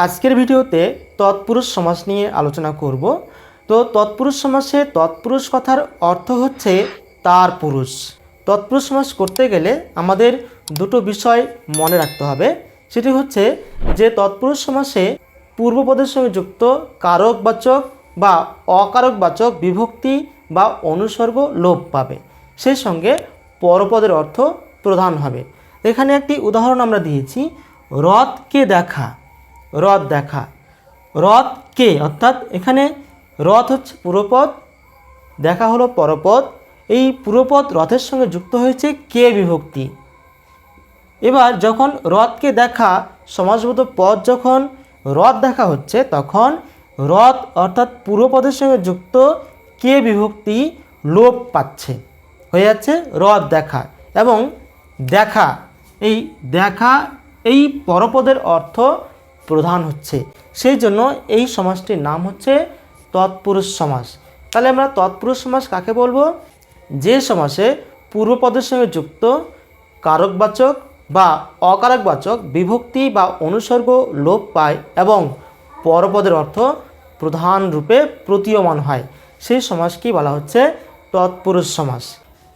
আজকের ভিডিওতে তৎপুরুষ সমাস নিয়ে আলোচনা করব। তো তৎপুরুষ সমাসে তৎপুরুষ কথার অর্থ হচ্ছে তার পুরুষ। তৎপুরুষ সমাস করতে গেলে আমাদের দুটো বিষয় মনে রাখতে হবে। সেটি হচ্ছে যে তৎপুরুষ সমাসে পূর্বপদের সঙ্গে যুক্ত কারকবাচক বা অকারকবাচক বিভক্তি বা অনুসর্গ লোপ পাবে, সেই সঙ্গে পরপদের অর্থ প্রধান হবে। এখানে একটি উদাহরণ আমরা দিয়েছি, রথকে দেখা। রথ দেখা, রথ কে, অর্থাৎ এখানে রথ হচ্ছে পূর্বপদ, দেখা হলো পরপদ। এই পূর্বপদ রথের সঙ্গে যুক্ত হয়েছে কে বিভক্তি। এবার যখন রথকে দেখা সমাসবদ্ধ পদ, যখন রথ দেখা হচ্ছে, তখন রথ অর্থাৎ পূর্বপদের সঙ্গে যুক্ত কে বিভক্তি লোপ পাচ্ছে, হয়ে যাচ্ছে রথ দেখা। এবং দেখা, এই দেখা এই পরপদের অর্থ প্রধান হচ্ছে, সেই জন্য এই সমাসটির নাম হচ্ছে তৎপুরুষ সমাস। তাহলে আমরা তৎপুরুষ সমাস কাকে বলবো? যে সমাসে পূর্বপদের সঙ্গে যুক্ত কারকবাচক বা অকারকবাচক বিভক্তি বা অনুসর্গ লোপ পায় এবং পরপদের অর্থ প্রধান রূপে প্রতীয়মান হয়, সেই সমাসকে বলা হচ্ছে তৎপুরুষ সমাস।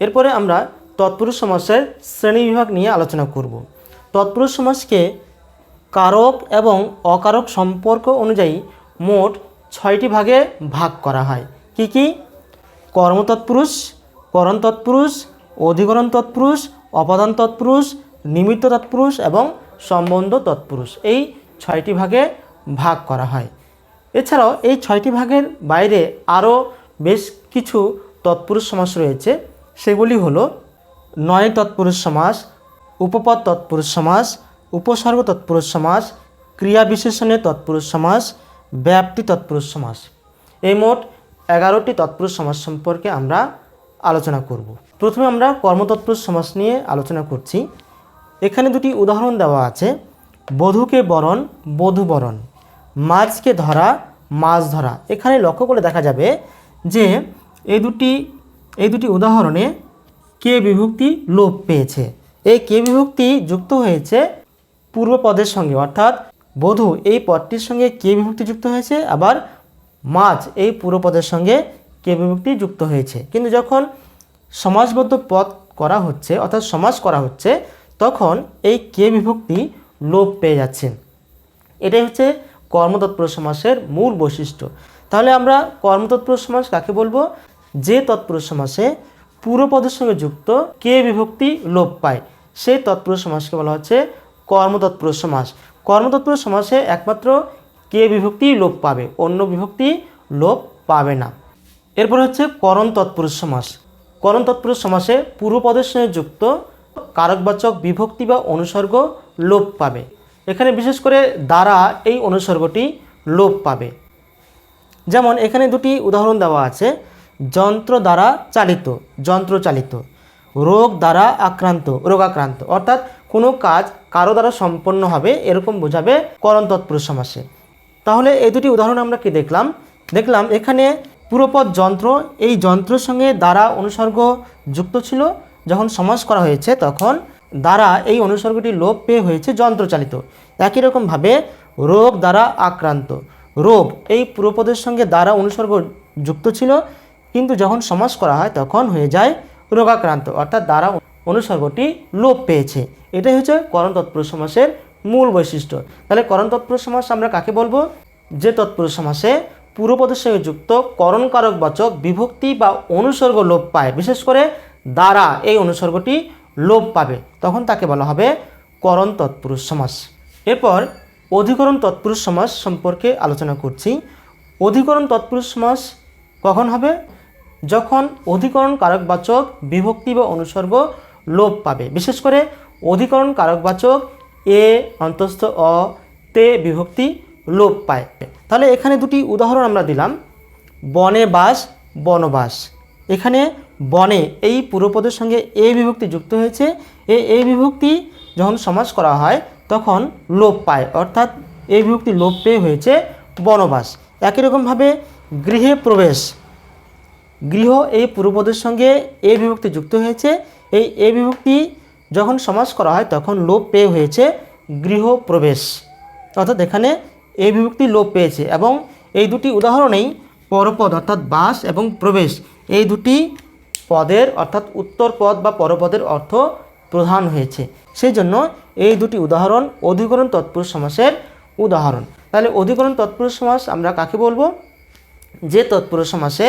এরপরে আমরা তৎপুরুষ সমাসের শ্রেণীবিভাগ নিয়ে আলোচনা করব। তৎপুরুষ সমাসকে কারক এবং অকারক সম্পর্ক অনুযায়ী মোট 6টি ভাগে ভাগ করা হয়। কি কি? কর্মতৎপুরুষ, করণ তৎপুরুষ, অধিকরণ তৎপুরুষ, অপাদান তৎপুরুষ, নিমিত্ত তৎপুরুষ এবং সম্বন্ধ তৎপুরুষ। এই 6টি ভাগে ভাগ করা হয়। এছাড়াও এই 6টি ভাগের বাইরে আরও বেশ কিছু তৎপুরুষ সমাস রয়েছে। সেগুলি হলো নয় তৎপুরুষ সমাস, উপপদ তৎপুরুষ সমাস, উপসর্গ তৎপুরুষ সমাস, ক্রিয়া বিশেষণে তৎপুরুষ সমাস, ব্যাপ্তি তৎপুরুষ সমাস। এই মোট 11টি তৎপুরুষ সমাস সম্পর্কে আমরা আলোচনা করব। প্রথমে আমরা কর্মতৎপুরুষ সমাস নিয়ে আলোচনা করছি। এখানে দুটি উদাহরণ দেওয়া আছে, বধূকে বরণ, বধূ বরণ, মাছকে ধরা, মাছ ধরা। এখানে লক্ষ্য করে দেখা যাবে যে এই দুটি উদাহরণে কে বিভক্তি লোপ পেয়েছে। এই কে বিভক্তি যুক্ত হয়েছে পূর্বপদের সঙ্গে, অর্থাৎ বধূ এই পদটির সঙ্গে কে বিভক্তি যুক্ত হয়েছে, আবার মাছ এই পূর্বপদের সঙ্গে কে বিভক্তি যুক্ত হয়েছে। কিন্তু যখন সমাসবদ্ধ পদ করা হচ্ছে, অর্থাৎ সমাস করা হচ্ছে, তখন এই কে বিভক্তি লোপ পেয়ে যাচ্ছে। এটাই হচ্ছে কর্মতৎপুরুষ সমাসের মূল বৈশিষ্ট্য। তাহলে আমরা কর্মতৎপুরুষ সমাস কাকে বলবো? যে তৎপুরুষ সমাসে পূর্বপদের সঙ্গে যুক্ত কে বিভক্তি লোপ পায়, সেই তৎপুরুষ সমাসকে বলা হচ্ছে কর্মতৎপুরুষ সমাস। কর্মতৎপুরুষ সমাসে একমাত্র কে বিভক্তি লোপ পাবে, অন্য বিভক্তি লোপ পাবে না। এরপর হচ্ছে করণ তৎপুরুষ সমাস। করণ তৎপুরুষ সমাসে পূর্বপদের সঙ্গে যুক্ত কারকবাচক বিভক্তি বা অনুসর্গ লোপ পাবে। এখানে বিশেষ করে দ্বারা এই অনুসর্গটি লোপ পাবে। যেমন এখানে দুটি উদাহরণ দেওয়া আছে, যন্ত্র দ্বারা চালিত, যন্ত্র চালিত, রোগ দ্বারা আক্রান্ত, রোগাক্রান্ত। অর্থাৎ কোনো কাজ কারো দ্বারা সম্পন্ন হবে, এরকম বোঝাবে করণ তৎপুরুষ সমাসে। তাহলে এই দুটি উদাহরণ আমরা কি দেখলাম এখানে পূর্বপদ যন্ত্র, এই যন্ত্রের সঙ্গে দ্বারা অনুসর্গ যুক্ত ছিল, যখন সমাস করা হয়েছে তখন দ্বারা এই অনুসর্গটি লোপ পেয়ে হয়েছে যন্ত্রচালিত। একই রকমভাবে রোগ দ্বারা আক্রান্ত, রোগ এই পূর্বপদের সঙ্গে দ্বারা অনুসর্গ যুক্ত ছিল, কিন্তু যখন সমাস করা হয় তখন হয়ে যায় রোগাক্রান্ত, অর্থাৎ দ্বারা অনুসর্গটি লোপ পেয়েছে। এটাই হচ্ছে করণ তৎপুরুষ সমাসের মূল বৈশিষ্ট্য। তাহলে করণ তৎপুরুষ সমাস আমরা কাকে বলবো? যে তৎপুরুষ সমাসে পূর্বপদের সঙ্গে যুক্ত করণকারকবাচক বিভক্তি বা অনুসর্গ লোপ পায়, বিশেষ করে দ্বারা এই অনুসর্গটি লোপ পাবে, তখন তাকে বলা হবে করণ তৎপুরুষ সমাস। এরপর অধিকরণ তৎপুরুষ সমাস সম্পর্কে আলোচনা করছি। অধিকরণ তৎপুরুষ সমাস কখন হবে? যখন অধিকরণ কারকবাচক বিভক্তি বা অনুসর্গ লোপ পাবে, বিশেষ করে অধিকরণ কারকবাচক এ অন্তস্থ অ তে বিভক্তি লোপ পায়। তাহলে এখানে দুটি উদাহরণ আমরা দিলাম, বনে বাস, বনবাস। এখানে বনে এই পূর্বপদের সঙ্গে এ বিভক্তি যুক্ত হয়েছে, এই বিভক্তি যখন সমাস করা হয় তখন লোপ পায়, অর্থাৎ এই বিভক্তি লোপ পেয়ে হয়েছে বনবাস। একই রকমভাবে গৃহে প্রবেশ, গৃহ এই পূর্বপদের সঙ্গে এ বিভক্তি যুক্ত হয়েছে, এই এ বিভক্তি যখন সমাস করা হয় তখন লোপ পেয়ে হয়েছে গৃহপ্রবেশ, অর্থাৎ এখানে এ বিভক্তি লোপ পেয়েছে এবং এই দুটি উদাহরণেই পরপদ অর্থাৎ বাস এবং প্রবেশ এই দুটি পদের অর্থাৎ উত্তর পদ বা পরপদের অর্থ প্রধান হয়েছে। সেই জন্য এই দুটি উদাহরণ অধিকরণ তৎপুরুষ সমাসের উদাহরণ। তাহলে অধিকরণ তৎপুরুষ সমাস আমরা কাকে বলবো? যে তৎপুরুষ সমাসে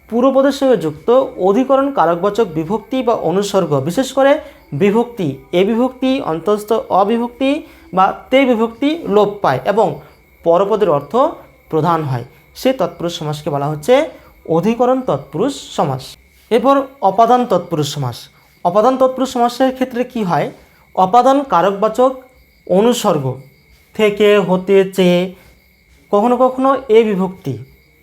পূর্বপদের সঙ্গে যুক্ত অধিকরণ কারকবাচক বিভক্তি বা অনুসর্গ, বিশেষ করে বিভক্তি এ বিভক্তি অন্তস্থ অবিভক্তি বা তে বিভক্তি লোপ পায় এবং পরপদের অর্থ প্রধান হয়, সেই তৎপুরুষ সমাসকে বলা হচ্ছে অধিকরণ তৎপুরুষ সমাস। এরপর অপাদান তৎপুরুষ সমাস। অপাদান তৎপুরুষ সমাসের ক্ষেত্রে কি হয়? অপাদান কারকবাচক অনুসর্গ থেকে, হতে, চেয়ে, কখনো কখনো এ বিভক্তি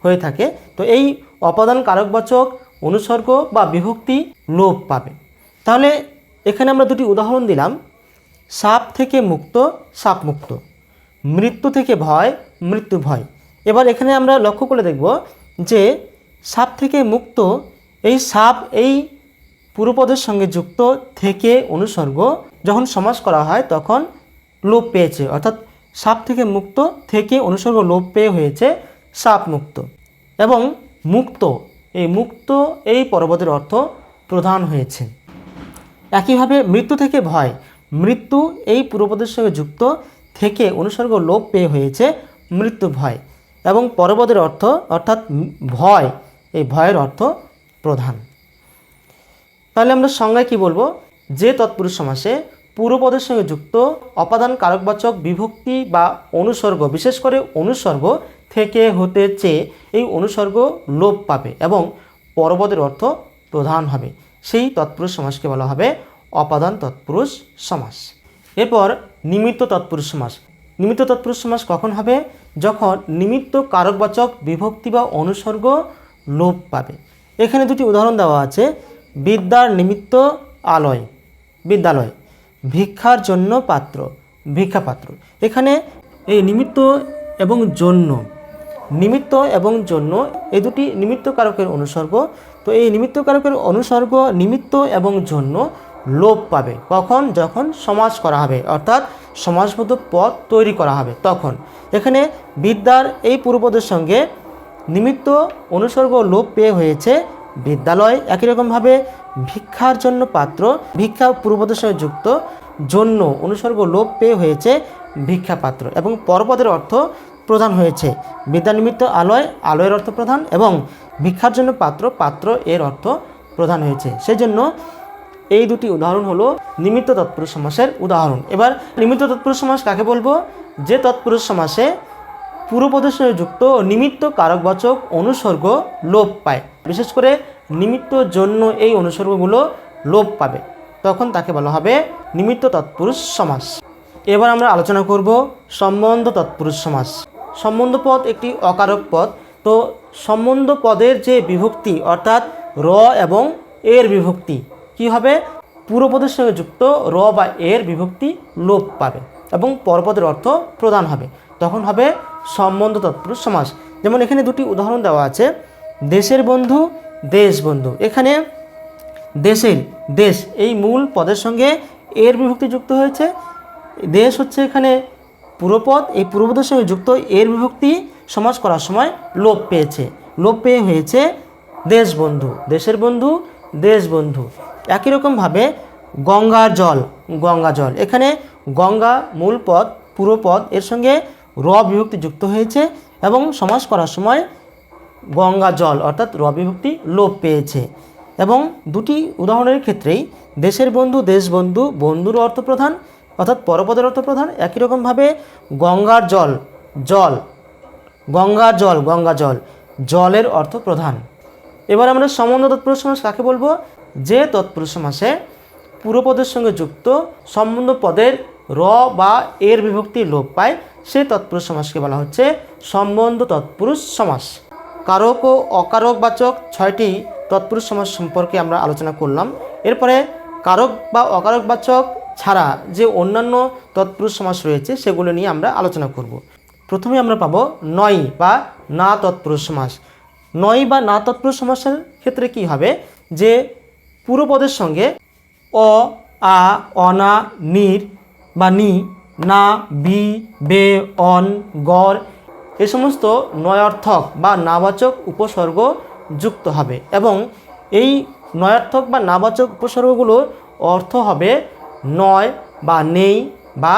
হয়ে থাকে। তো এই অপাদান কারকবাচক অনুসর্গ বা বিভক্তি লোপ পাবে। তাহলে এখানে আমরা দুটি উদাহরণ দিলাম, সাপ থেকে মুক্ত, সাপ মুক্ত, মৃত্যু থেকে ভয়, মৃত্যু ভয়। এবার এখানে আমরা লক্ষ্য করে দেখব যে সাপ থেকে মুক্ত, এই সাপ এই পূর্বপদের সঙ্গে যুক্ত থেকে অনুসর্গ যখন সমাস করা হয় তখন লোপ পেয়েছে, অর্থাৎ সাপ থেকে মুক্ত থেকে অনুসর্গ লোপ পেয়ে হয়েছে সাপ মুক্ত। এবং মুক্ত এই পরপদের অর্থ প্রধান হয়েছে। একইভাবে মৃত্যু থেকে ভয়, মৃত্যু এই পূর্বপদের সঙ্গে যুক্ত থেকে অনুসর্গ লোপ পেয়ে হয়েছে মৃত্যু ভয় এবং পরপদের অর্থ অর্থাৎ ভয়, এই ভয়ের অর্থ প্রধান। তাহলে আমরা সংজ্ঞায় কি বলবো? যে তৎপুরুষ সমাসে পূর্বপদের সঙ্গে যুক্ত অপাদান কারকবাচক বিভক্তি বা অনুসর্গ, বিশেষ করে অনুসর্গ থেকে, হতে, চেয়ে এই অনুসর্গ লোপ পাবে এবং পরপদের অর্থ প্রধান হবে, সেই তৎপুরুষ সমাসকে বলা হবে অপাদান তৎপুরুষ সমাস। এরপর নিমিত্ত তৎপুরুষ সমাস। নিমিত্ত তৎপুরুষ সমাস কখন হবে? যখন নিমিত্ত কারকবাচক বিভক্তি বা অনুসর্গ লোপ পাবে। এখানে দুটি উদাহরণ দেওয়া আছে, বিদ্যার নিমিত্ত আলয়, বিদ্যালয়, ভিক্ষার জন্য পাত্র, ভিক্ষাপাত্র। এখানে এই নিমিত্ত এবং জন্য, নিমিত্ত এবং জন্য এই দুটি নিমিত্ত কারকের অনুসর্গ। তো এই নিমিত্ত কারকের অনুসর্গ নিমিত্ত এবং জন্য লোপ পাবে কখন? যখন সমাস করা হবে, অর্থাৎ সমাসবদ্ধ পদ তৈরি করা হবে তখন। এখানে বিদ্যার এই পূর্বপদের সঙ্গে নিমিত্ত অনুসর্গ লোপ পেয়ে হয়েছে বিদ্যালয়। একই রকমভাবে ভিক্ষার জন্য পাত্র, ভিক্ষা পূর্বপদের সঙ্গে যুক্ত, জন্য অনুসর্গ লোপ পেয়ে হয়েছে ভিক্ষাপাত্র এবং পরপদের অর্থ প্রধান হয়েছে বিদ্যা নিমিত্ত আলয়, আলয়ের অর্থ প্রধান, এবং ভিক্ষার জন্য পাত্র, পাত্র এর অর্থ প্রধান হয়েছে। সেই জন্য এই দুটি উদাহরণ হলো নিমিত্ত তৎপুরুষ সমাসের উদাহরণ। এবার নিমিত্ত তৎপুরুষ সমাস কাকে বলবো? যে তৎপুরুষ সমাসে পূর্বপদের সঙ্গে যুক্ত নিমিত্ত কারকবাচক অনুসর্গ লোপ পায়, বিশেষ করে নিমিত্ত জন্য এই অনুসর্গগুলো লোপ পাবে, তখন তাকে বলা হবে নিমিত্ত তৎপুরুষ সমাস। এবার আমরা আলোচনা করব সম্বন্ধ তৎপুরুষ সমাস। সম্বন্ধ পদ একটি অকারক পদ। তো সম্বন্ধ পদের যে বিভক্তি অর্থাৎ র এবং এর বিভক্তি কি হবে? পূর্বপদের সঙ্গে যুক্ত র বা এর বিভক্তি লোপ পাবে এবং পরপদের অর্থ প্রদান হবে, তখন হবে সম্বন্ধ তৎপুরুষ সমাস। যেমন এখানে দুটি উদাহরণ দেওয়া আছে, দেশের বন্ধু, দেশ বন্ধু। এখানে দেশের, দেশ এই মূল পদের সঙ্গে এর বিভক্তি যুক্ত হয়েছে। দেশ হচ্ছে এখানে পূর্বপদ, এই পূর্বপদের সঙ্গে যুক্ত এর বিভক্তি সমাস করার সময় লোপ পেয়েছে, লোপ পেয়ে হয়েছে দেশ বন্ধু, দেশের বন্ধু, দেশ বন্ধু। একই রকমভাবে গঙ্গার জল, গঙ্গা জল। এখানে গঙ্গা মূল পদ, পূর্বপদ এর সঙ্গে র বিভক্তি যুক্ত হয়েছে এবং সমাস করার সময় গঙ্গা জল অর্থাৎ র বিভক্তি লোপ পেয়েছে। এবং দুটি উদাহরণের ক্ষেত্রেই দেশের বন্ধু, দেশ বন্ধু, বন্ধুর অর্থ প্রধান অর্থাৎ পরপদের অর্থ প্রধান। একই রকমভাবে গঙ্গার জল, জল, গঙ্গার জল, গঙ্গা জল, জলের অর্থ প্রধান। এবার আমরা সম্বন্ধ তৎপুরুষ সমাস কাকে বলবো? যে তৎপুরুষ সমাসে পূর্বপদের সঙ্গে যুক্ত সম্বন্ধ পদের র বা এর বিভক্তি লোপ পায়, সেই তৎপুরুষ সমাসকে বলা হচ্ছে সম্বন্ধ তৎপুরুষ সমাস। কারক ও অকারকবাচক 6টি তৎপুরুষ সমাস সম্পর্কে আমরা আলোচনা করলাম। এরপরে কারক বা অকারকবাচক ছাড়া যে অন্যান্য তৎপুরুষ সমাস রয়েছে সেগুলো নিয়ে আমরা আলোচনা করব। প্রথমে আমরা পাবো নয় বা না তৎপুরুষ সমাস। নয় বা না তৎপুরুষ সমাসের ক্ষেত্রে কি হবে? যে পূর্বপদের সঙ্গে অ, আ, অনা, নির বা নি না, বি, বে, অন, গড় এই সমস্ত নয়ার্থক বা নাবাচক উপসর্গ যুক্ত হবে এবং এই নয়ার্থক বা নাবাচক উপসর্গগুলোর অর্থ হবে নয় বা নেই বা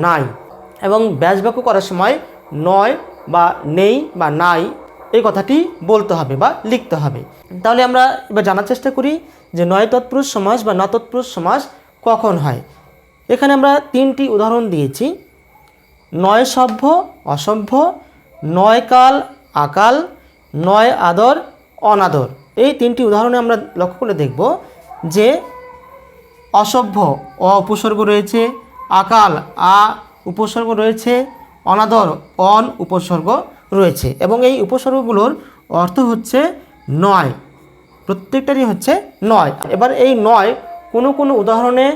নাই এবং ব্যাসবাক্য করার সময় নয় বা নেই বা নাই এই কথাটি বলতে হবে বা লিখতে হবে। তাহলে আমরা এবার জানার চেষ্টা করি যে নয় তৎপুরুষ সমাস বা না তৎপুরুষ সমাস কখন হয়। এখানে আমরা 3টি উদাহরণ দিয়েছি, নয় সভ্য অসভ্য, নয় কাল আকাল, নয় আদর অনাদর। এই 3টি উদাহরণে আমরা লক্ষ্য করে দেখব যে অসভ্য অ উপসর্গ রয়েছে, আকাল আ উপসর্গ রয়েছে, অনাদর অন উপসর্গ রয়েছে এবং এই উপসর্গগুলোর অর্থ হচ্ছে নয়, প্রত্যেকটারই হচ্ছে নয়। এবার এই নয় কোনো কোনো উদাহরণে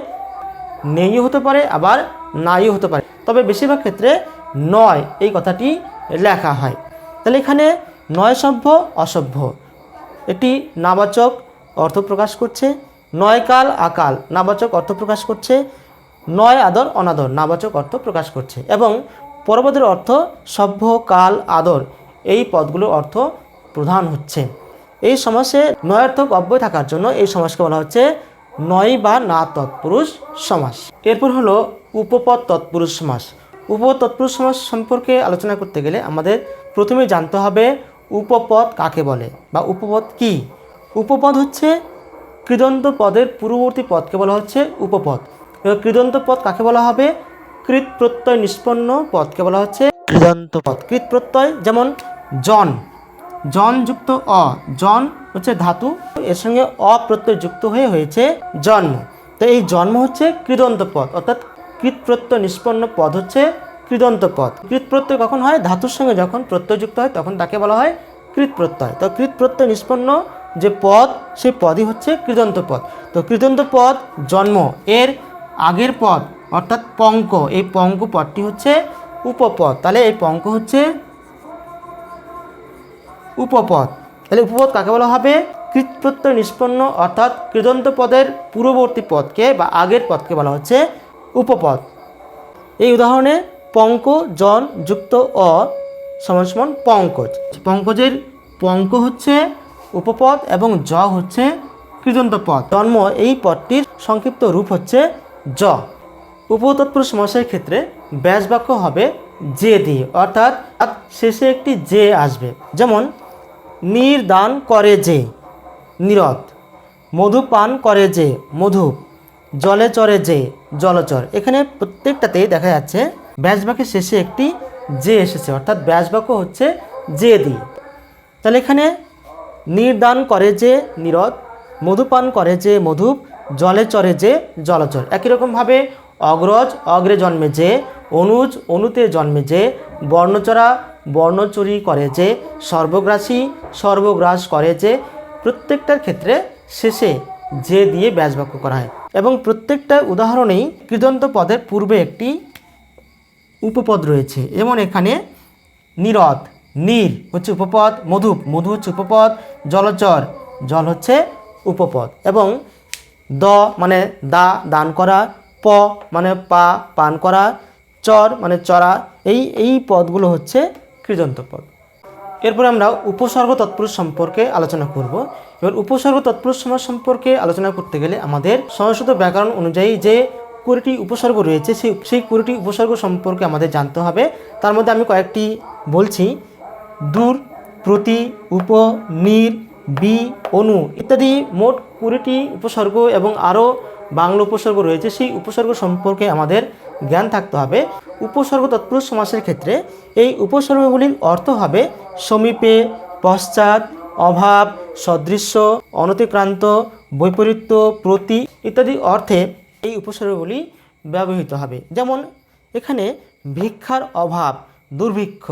নেইও হতে পারে আবার নাইও হতে পারে, তবে বেশিরভাগ ক্ষেত্রে নয় এই কথাটি লেখা হয়। তাহলে এখানে নয় সভ্য অসভ্য এটি নাবাচক অর্থ প্রকাশ করছে, নয় কাল আকাল নাবাচক অর্থ প্রকাশ করছে, নয় আদর অনাদর নাবাচক অর্থ প্রকাশ করছে এবং পরবর্তীর অর্থ সভ্য কাল আদর এই পদগুলোর অর্থ প্রধান হচ্ছে। এই সমাসে নয়ার্থক অব্যয় থাকার জন্য এই সমাসকে বলা হচ্ছে নয় বা না তৎপুরুষ সমাস। এরপর হলো উপপদ তৎপুরুষ সমাস। উপপদ তৎপুরুষ সমাস সম্পর্কে আলোচনা করতে গেলে আমাদের প্রথমে জানতে হবে উপপদ কাকে বলে বা উপপদ কি। উপপদ হচ্ছে কৃদন্ত পদের পূর্ববর্তী পদকে বলা হচ্ছে উপপদ। এবার কৃদন্ত পদ কাকে বলা হবে? কৃত প্রত্যয় নিষ্পন্ন পদকে বলা হচ্ছে কৃদন্ত পদ। কৃত প্রত্যয় যেমন জন, জন যুক্ত অ, জন হচ্ছে ধাতু, এর সঙ্গে অ প্রত্যয় যুক্ত হয়ে হয়েছে জন্ম। তো এই জন্ম হচ্ছে কৃদন্ত পদ, অর্থাৎ কৃত প্রত্যয় নিষ্পন্ন পদ হচ্ছে কৃদন্ত পদ। কৃত প্রত্যয় কখন হয়? ধাতুর সঙ্গে যখন প্রত্যয় যুক্ত হয় তখন তাকে বলা হয় কৃত প্রত্যয়। তো কৃত প্রত্যয় নিষ্পন্ন যে পদ সেই পদই হচ্ছে কৃদন্ত পদ। তো কৃদন্ত পদ জন্ম, এর আগের পদ অর্থাৎ পঙ্ক, এই পঙ্ক পদটি হচ্ছে উপপদ। তাহলে এই পঙ্ক হচ্ছে উপপদ। তাহলে উপপদ কাকে বলা হবে? কৃত প্রত্যয় নিষ্পন্ন অর্থাৎ কৃদন্ত পদের পূর্ববর্তী পদকে বা আগের পদকে বলা হচ্ছে উপপদ। এই উদাহরণে পঙ্ক জন যুক্ত অ সমান সমান পঙ্কজ। পঙ্কজের পঙ্ক হচ্ছে উপপদ এবং জ হচ্ছে কৃদন্ত পদ। জন্ম এই পদটির সংক্ষিপ্ত রূপ হচ্ছে জ। উপতৎপুরুষ সমাসের ক্ষেত্রে ব্যাস বাক্য হবে যে দিয়ে, অর্থাৎ শেষে একটি যে আসবে। যেমন নির্দান করে যে, নিরদ, মধু পান করে যে, মধুপ, জলে চরে যে, জলচর। এখানে প্রত্যেকটাতেই দেখা যাচ্ছে ব্যাস বাক্যের শেষে একটি যে এসেছে, অর্থাৎ ব্যাস বাক্য হচ্ছে যে দিয়ে। তাহলে এখানে নির্দান করে যে নিরদ, মধুপান করে যে মধুপ, জলে চরে যে জলচর। একই রকমভাবে অগ্রজ অগ্রে জন্মে যে, অনুজ অনুতে জন্মে যে, বর্ণচরা বর্ণচুরি করে যে, সর্বগ্রাসী সর্বগ্রাস করে যে। প্রত্যেকটার ক্ষেত্রে শেষে যে দিয়ে ব্যাস বাক্য করা হয় এবং প্রত্যেকটা উদাহরণেই কৃদন্ত পদের পূর্বে একটি উপপদ রয়েছে। যেমন এখানে নিরদ, নীর হচ্ছে উপপদ, মধুপ, মধু হচ্ছে উপপদ, জলচর, জল হচ্ছে উপপদ এবং দ মানে দা, দান করা, প মানে পা, পান করা, চর মানে চরা, এই পদগুলো হচ্ছে কৃদন্ত পদ। এরপরে আমরা উপসর্গ তৎপুরুষ সম্পর্কে আলোচনা করব। এবার উপসর্গ তৎপুরুষ সমাস সম্পর্কে আলোচনা করতে গেলে আমাদের সংস্কৃত ব্যাকরণ অনুযায়ী যে 20টি উপসর্গ রয়েছে সেই 20টি উপসর্গ সম্পর্কে আমাদের জানতে হবে। তার মধ্যে আমি কয়েকটি বলছি। দূর, প্রতি, উপ, নির, বি, অনু ইত্যাদি মোট 20টি উপসর্গ এবং আরও বাংলা উপসর্গ রয়েছে। সেই উপসর্গ সম্পর্কে আমাদের জ্ঞান থাকতে হবে। উপসর্গ তৎপুরুষ সমাসের ক্ষেত্রে এই উপসর্গগুলির অর্থ হবে সমীপে, পশ্চাৎ, অভাব, সদৃশ্য, অনতিক্রান্ত, বৈপরীত্য, প্রতি ইত্যাদি অর্থে এই উপসর্গগুলি ব্যবহৃত হবে। যেমন এখানে ভিক্ষার অভাব, দুর্ভিক্ষ,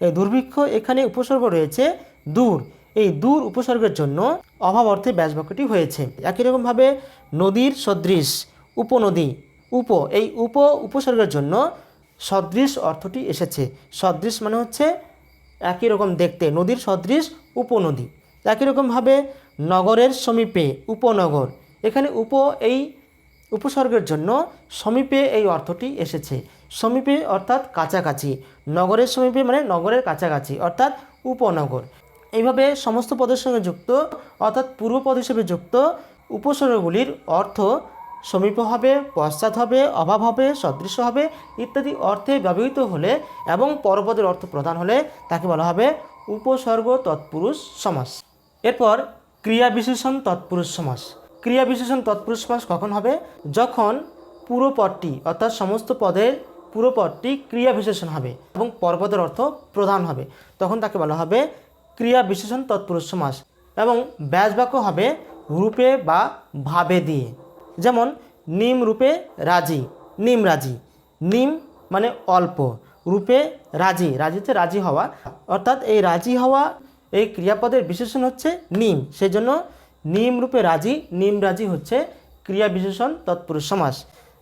এই দুর্ভিক্ষ এখানে উপসর্গ রয়েছে দূর, এই দূর উপসর্গের জন্য অভাব অর্থে ব্যাস বাক্যটি হয়েছে। একই রকমভাবে নদীর সদৃশ, উপনদী, উপ, এই উপসর্গের জন্য সদৃশ অর্থটি এসেছে। সদৃশ মানে হচ্ছে একই রকম দেখতে, নদীর সদৃশ উপনদী। একই রকমভাবে নগরের সমীপে, উপনগর, এখানে এই উপসর্গের জন্য সমীপে এই অর্থটি এসেছে। সমীপে অর্থাৎ কাছাকাছি, নগরের সমীপে মানে নগরের কাছাকাছি অর্থাৎ উপনগর। এইভাবে সমস্ত পদের সঙ্গে যুক্ত অর্থাৎ পূর্বপদ হিসেবে যুক্ত উপসর্গগুলির অর্থ সমীপ হবে, পশ্চাৎ হবে, অভাব হবে, সদৃশ হবে ইত্যাদি অর্থে ব্যবহৃত হলে এবং পরপদের অর্থ প্রধান হলে তাকে বলা হবে উপসর্গ তৎপুরুষ সমাস। এরপর ক্রিয়া বিশেষণ তৎপুরুষ সমাস। ক্রিয়া বিশেষণ তৎপুরুষ সমাস কখন হবে? যখন পুরো পদটি অর্থাৎ সমস্ত পদের পুরো পদটি ক্রিয়া বিশেষণ হবে এবং পরপদের অর্থ প্রধান হবে, তখন তাকে বলা হবে ক্রিয়া বিশেষণ তৎপুরুষ সমাস। এবং ব্যাস বাক্য হবে রূপে বা ভাবে দিয়ে, যেমন নিম রূপে রাজি, নিম রাজি। নিম মানে অল্প, রূপে রাজি, রাজিতে রাজি হওয়া, অর্থাৎ এই রাজি হওয়া এই ক্রিয়াপদের বিশেষণ হচ্ছে নিম, সেই জন্য নিম রূপে রাজি, নিম রাজি হচ্ছে ক্রিয়া বিশেষণ তৎপুরুষ সমাস।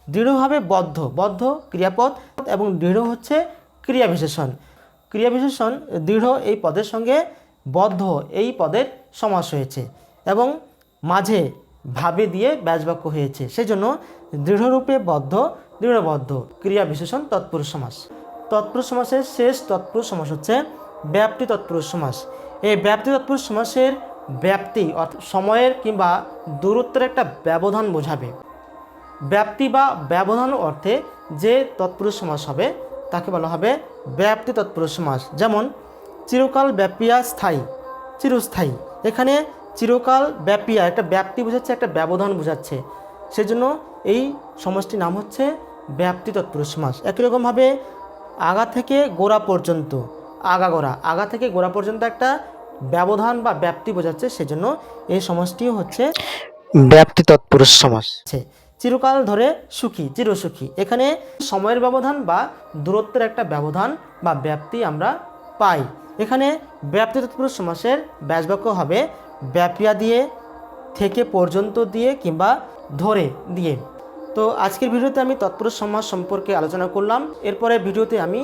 দৃঢ়ভাবে বদ্ধ, বদ্ধ ক্রিয়াপদ এবং দৃঢ় হচ্ছে ক্রিয়া বিশেষণ। ক্রিয়া বিশেষণ দৃঢ় এই পদের সঙ্গে বদ্ধ এই পদের সমাস হয়েছে এবং মাঝে ভাবে দিয়ে ব্যাসবাক্য হয়েছে, সেই জন্য দৃঢ়রূপে বদ্ধ, দৃঢ়বদ্ধ ক্রিয়া বিশেষণ তৎপুরুষ সমাস। তৎপুরুষ সমাসের শেষ তৎপুরুষ সমাস হচ্ছে ব্যাপ্তি তৎপুরুষ সমাস। এই ব্যাপ্তি তৎপুরুষ সমাসের ব্যাপ্তি অর্থাৎ সময়ের কিংবা দূরত্বের একটা ব্যবধান বোঝাবে। ব্যাপ্তি বা ব্যবধান অর্থে যে তৎপুরুষ সমাস হবে তাকে বলা হবে ব্যাপ্তি তৎপুরুষ সমাস। যেমন চিরকাল ব্যাপিয়া স্থায়ী, চিরস্থায়ী। এখানে চিরকাল ব্যাপিয়া একটা ব্যাপ্তি বোঝাচ্ছে, একটা ব্যবধান বোঝাচ্ছে, সেজন্য এই সমাসটির নাম হচ্ছে ব্যাপ্তি তৎপুরুষ সমাস। একই রকমভাবে আগা থেকে গোড়া পর্যন্ত, আগাগোড়া, আগা থেকে গোড়া পর্যন্ত একটা ব্যবধান বা ব্যাপ্তি বোঝাচ্ছে, সেজন্য এই সমাসটিও হচ্ছে ব্যাপ্তি তৎপুরুষ সমাস। চিরকাল ধরে সুখী, চিরসুখী। এখানে সময়ের ব্যবধান বা দূরত্বের একটা ব্যবধান বা ব্যাপ্তি আমরা পাই। এখানে ব্যাপ্তি তৎপুরুষ সমাসের ব্যাসবাক্য হবে ব্যাপিয়া দিয়ে, থেকে পর্যন্ত দিয়ে কিংবা ধরে দিয়ে। তো আজকের ভিডিওতে আমি তৎপুরুষ সমাস সম্পর্কে আলোচনা করলাম। এরপরে ভিডিওতে আমি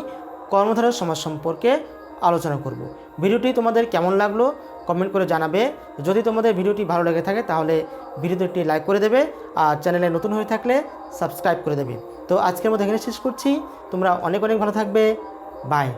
কর্মধারয় সমাস সম্পর্কে আলোচনা করব। ভিডিওটি তোমাদের কেমন লাগলো কমেন্ট করে জানাবে। যদি তোমাদের ভিডিওটি ভালো লেগে থাকে তাহলে ভিডিওতে একটি লাইক করে দেবে, আর চ্যানেলে নতুন হয়ে থাকলে সাবস্ক্রাইব করে দেবে। তো আজকের মতো এখানে শেষ করছি। তোমরা অনেক অনেক ভালো থাকবে। বাই।